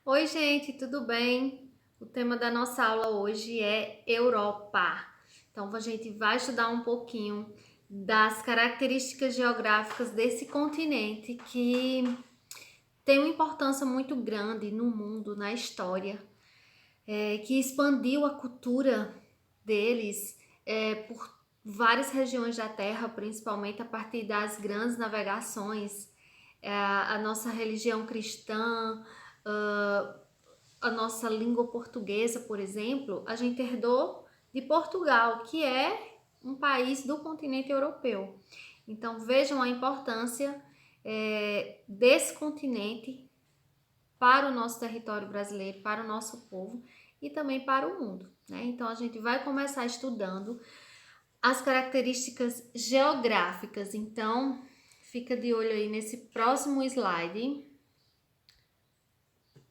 Oi, gente, tudo bem? O tema da nossa aula hoje é Europa. Então, a gente vai estudar um pouquinho das características geográficas desse continente que tem uma importância muito grande no mundo, na história, que expandiu a cultura deles por várias regiões da Terra, principalmente a partir das grandes navegações, a nossa religião cristã, a nossa língua portuguesa, por exemplo, a gente herdou de Portugal, que é um país do continente europeu. Então vejam a importância desse continente para o nosso território brasileiro, para o nosso povo e também para o mundo, né? Então a gente vai começar estudando as características geográficas. Então fica de olho aí nesse próximo slide.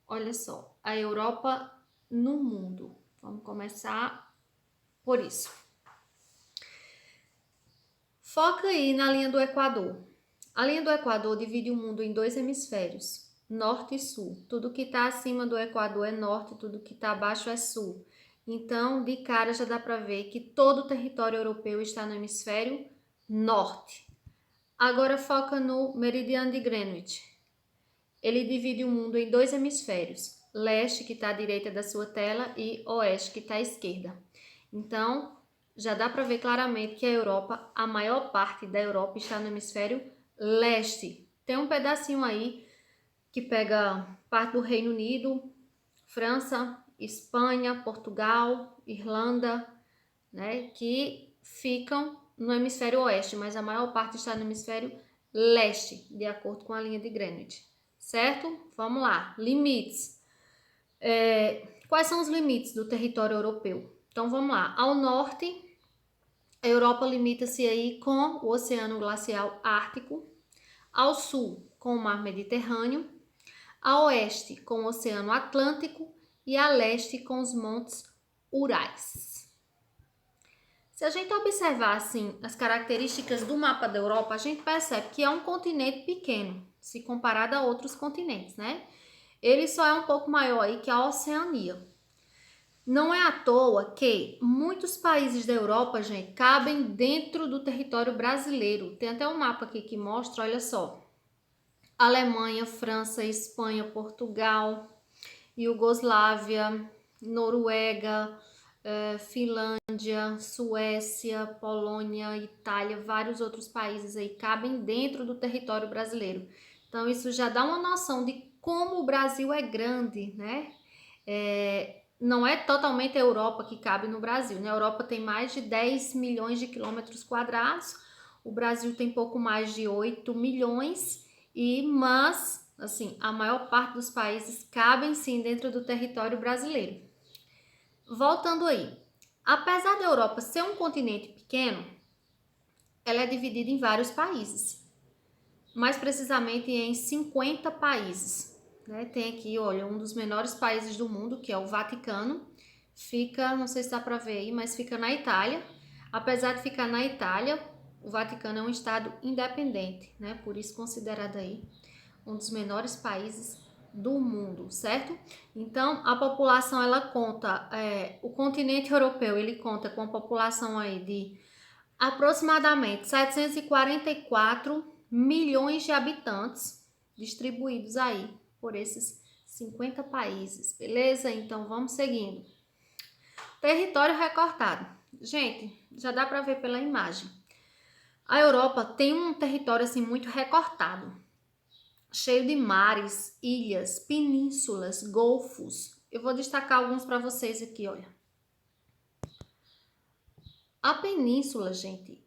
Olha só, a Europa no mundo. Vamos começar por isso. Foca aí na linha do Equador. A linha do Equador divide o mundo em dois hemisférios, norte e sul. Tudo que está acima do Equador é norte, tudo que está abaixo é sul. Então, de cara já dá para ver que todo o território europeu está no hemisfério norte. Agora foca no meridiano de Greenwich. Ele divide o mundo em dois hemisférios, leste, que está à direita da sua tela, e oeste, que está à esquerda. Então, já dá para ver claramente que a Europa, a maior parte da Europa está no hemisfério leste. Tem um pedacinho aí que pega parte do Reino Unido, França, Espanha, Portugal, Irlanda, né, que ficam no hemisfério oeste, mas a maior parte está no hemisfério leste, de acordo com a linha de Greenwich. Certo? Vamos lá. Limites. Quais são os limites do território europeu? Então vamos lá. Ao norte, a Europa limita-se aí com o Oceano Glacial Ártico. Ao sul, com o Mar Mediterrâneo. A oeste, com o Oceano Atlântico. E a leste, com os Montes Urais. Se a gente observar assim as características do mapa da Europa, a gente percebe que é um continente pequeno, se comparado a outros continentes, né? Ele só é um pouco maior aí que a Oceania. Não é à toa que muitos países da Europa, gente, cabem dentro do território brasileiro. Tem até um mapa aqui que mostra, olha só. Alemanha, França, Espanha, Portugal, Iugoslávia, Noruega, Finlândia, Suécia, Polônia, Itália, vários outros países aí cabem dentro do território brasileiro. Então isso já dá uma noção de como o Brasil é grande, né? Não é totalmente a Europa que cabe no Brasil, né? A Europa tem mais de 10 milhões de quilômetros quadrados, o Brasil tem pouco mais de 8 milhões, mas assim, a maior parte dos países cabem sim dentro do território brasileiro. Voltando aí, apesar da Europa ser um continente pequeno, ela é dividida em vários países, mais precisamente em 50 países. Né? Tem aqui, olha, um dos menores países do mundo, que é o Vaticano, fica, não sei se dá para ver aí, mas fica na Itália. Apesar de ficar na Itália, o Vaticano é um estado independente, né? Por isso considerado aí um dos menores países do mundo, certo? Então, a população, ela conta, o continente europeu, ele conta com a população aí de aproximadamente 744 milhões de habitantes, distribuídos aí por esses 50 países, beleza? Então, vamos seguindo. Território recortado. Gente, já dá para ver pela imagem. A Europa tem um território assim muito recortado, cheio de mares, ilhas, penínsulas, golfos. Eu vou destacar alguns para vocês aqui, olha. A península, gente,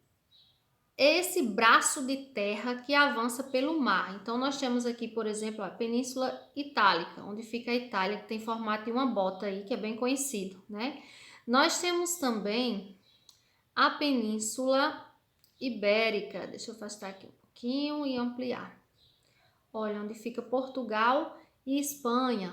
é esse braço de terra que avança pelo mar. Então, nós temos aqui, por exemplo, a Península Itálica, onde fica a Itália, que tem formato de uma bota aí, que é bem conhecido, né? Nós temos também a Península Ibérica. Deixa eu afastar aqui um pouquinho e ampliar. Olha, onde fica Portugal e Espanha.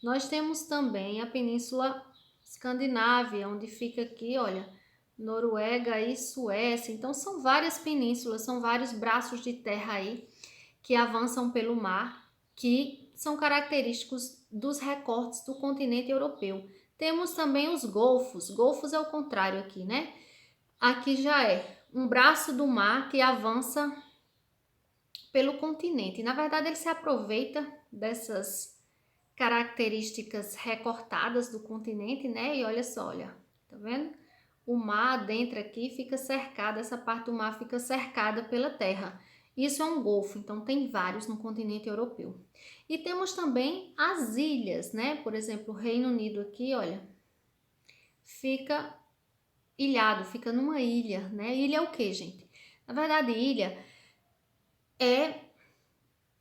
Nós temos também a Península Escandinávia, onde fica aqui, olha, Noruega e Suécia. Então, são várias penínsulas, são vários braços de terra aí que avançam pelo mar. que são característicos dos recortes do continente europeu. Temos também os golfos. Golfos é o contrário aqui, né? Aqui já é um braço do mar que avança pelo continente. Na verdade, ele se aproveita dessas características recortadas do continente, né? E olha só, olha, tá vendo? O mar dentro aqui fica cercado, essa parte do mar fica cercada pela terra. Isso é um golfo, então tem vários no continente europeu. E temos também as ilhas, né? Por exemplo, o Reino Unido aqui, olha, fica ilhado, fica numa ilha, né? Ilha é o que, gente? Na verdade, ilha é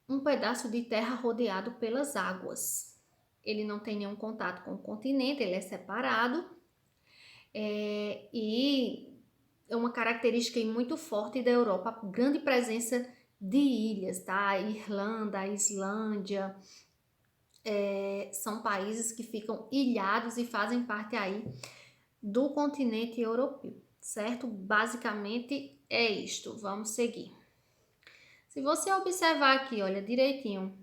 um pedaço de terra rodeado pelas águas. Ele não tem nenhum contato com o continente, ele é separado. E é uma característica muito forte da Europa, a grande presença de ilhas, tá? A Irlanda, a Islândia, são países que ficam ilhados e fazem parte aí do continente europeu, certo? Basicamente é isto, vamos seguir. Se você observar aqui, olha, direitinho,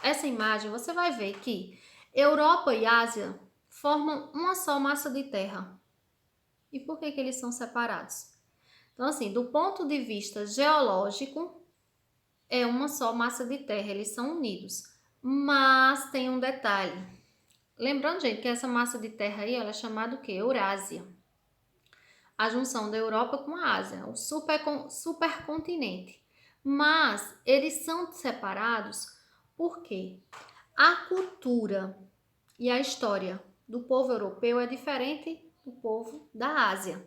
essa imagem, você vai ver que Europa e Ásia formam uma só massa de terra. E por que eles são separados? Então, assim, do ponto de vista geológico, é uma só massa de terra, eles são unidos. Mas tem um detalhe. Lembrando, gente, que essa massa de terra aí, ela é chamada o quê? Eurásia. A junção da Europa com a Ásia, o supercontinente. Mas eles são separados porque a cultura e a história do povo europeu é diferente do povo da Ásia.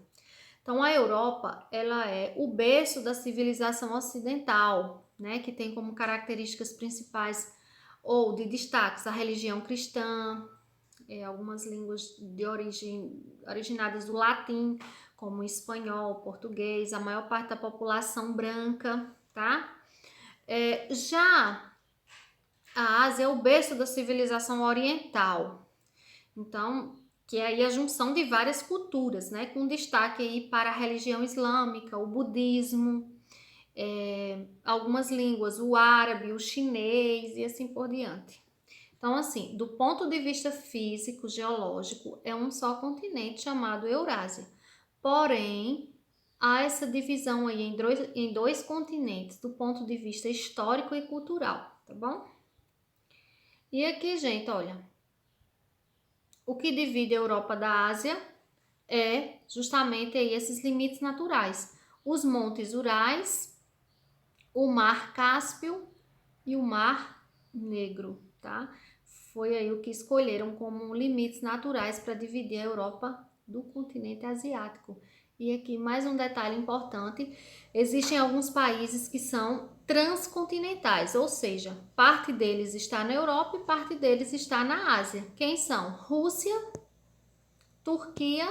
Então, a Europa, ela é o berço da civilização ocidental, né, que tem como características principais ou de destaques a religião cristã, algumas línguas de origem originadas do latim, como espanhol, português, a maior parte da população branca, tá? Já a Ásia é o berço da civilização oriental, então, que é aí a junção de várias culturas, né? Com destaque aí para a religião islâmica, o budismo, algumas línguas, o árabe, o chinês e assim por diante. Então, assim, do ponto de vista físico, geológico, é um só continente chamado Eurásia. Porém, há essa divisão aí em dois continentes do ponto de vista histórico e cultural, tá bom? E aqui, gente, olha, o que divide a Europa da Ásia é justamente aí esses limites naturais. Os montes Urais, o mar Cáspio e o mar Negro, tá? Foi aí o que escolheram como limites naturais para dividir a Europa do continente asiático. E aqui mais um detalhe importante, existem alguns países que são transcontinentais, ou seja, parte deles está na Europa e parte deles está na Ásia. Quem são? Rússia, Turquia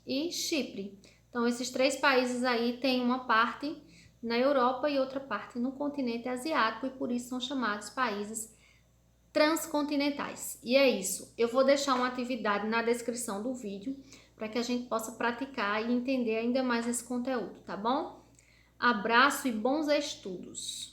e Chipre. Então, esses três países aí têm uma parte na Europa e outra parte no continente asiático e por isso são chamados países transcontinentais. E é isso. Eu vou deixar uma atividade na descrição do vídeo para que a gente possa praticar e entender ainda mais esse conteúdo, tá bom? Abraço e bons estudos!